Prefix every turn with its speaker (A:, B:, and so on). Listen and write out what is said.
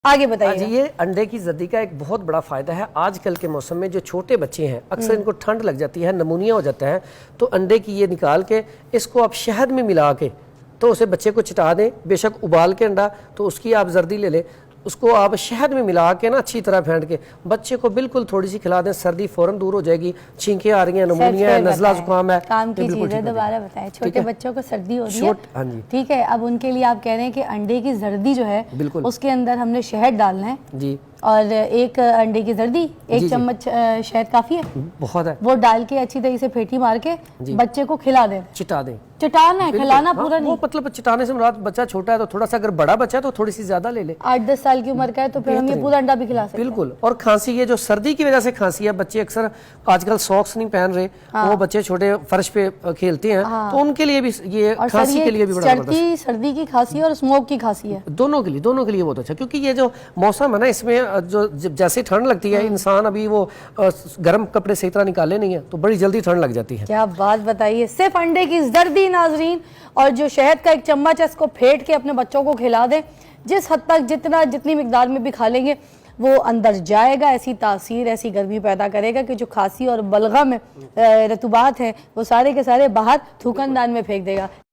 A: آگے بتائیے.
B: جی یہ انڈے کی زردی کا ایک بہت بڑا فائدہ ہے. آج کل کے موسم میں جو چھوٹے بچے ہیں اکثر ان کو ٹھنڈ لگ جاتی ہے, نمونیا ہو جاتا ہے, تو انڈے کی یہ نکال کے اس کو آپ شہد میں ملا کے تو اسے بچے کو چٹا دیں, بے شک ابال کے انڈا, تو اس کی آپ زردی لے لیں, اس کو آپ شہد میں ملا کے نا اچھی طرح پھینٹ کے بچے کو بالکل تھوڑی سی کھلا دیں, سردی فوراً دور ہو جائے گی. چھینکیں آ رہی ہیں, نمونیا ہے, نزلہ زکام ہے,
A: کام کی چیزیں دوبارہ بتائیں. چھوٹے بچوں کو سردی ہو رہی
B: ہاں
A: ہے,
B: جی
A: ٹھیک ہے, اب ان کے لیے آپ کہہ رہے ہیں کہ انڈے کی زردی جو ہے اس کے اندر ہم نے شہد ڈالنا ہے
B: جی,
A: اور ایک انڈے کی زردی, ایک چمچ شہد کافی ہے,
B: بہت ہے,
A: وہ ڈال کے اچھی طرح سے پھیٹی مار کے بچے کو کھلا دیں.
B: چٹا دیں,
A: چٹانا ہے, کھلانا پورا نہیں.
B: وہ مطلب چٹانے سے مراد بچہ چھوٹا ہے تو تھوڑا سا, اگر بڑا بچہ ہے تو تھوڑی سی زیادہ لے لے.
A: 8-10 سال کی عمر کا ہے تو پھر ہم یہ پورا انڈا بھی کھلا سکتے ہیں.
B: بالکل. اور کھانسی, یہ جو سردی کی وجہ سے کھانسی ہے, بچے اکثر آج کل ساکس نہیں پہن رہے, وہ بچے چھوٹے فرش پہ کھیلتے ہیں, تو ان کے لیے بھی یہ کھانسی کے لیے بھی بڑا
A: چڑھتی سردی کی کھانسی اور اسموک کی کھانسی ہے,
B: دونوں کے لیے بہت اچھا. کیونکہ یہ جو موسم ہے نا, اس میں جو جیسے ٹھنڈ لگتی ہے, انسان ابھی وہ گرم کپڑے صحیح طرح نکالے نہیں ہیں تو بڑی جلدی ٹھنڈ لگ جاتی ہے.
A: کیا بات بتائیے. صرف انڈے کی زردی ناظرین, اور جو شہد کا ایک چمچ ہے اس کو پھیٹ کے اپنے بچوں کو کھلا دیں. جس حد تک جتنی مقدار میں بھی کھا لیں گے وہ اندر جائے گا, ایسی تاثیر, ایسی گرمی پیدا کرے گا کہ جو کھانسی اور بلغم رطوبات ہیں وہ سارے کے سارے باہر تھوکن دان میں پھینک دے گا.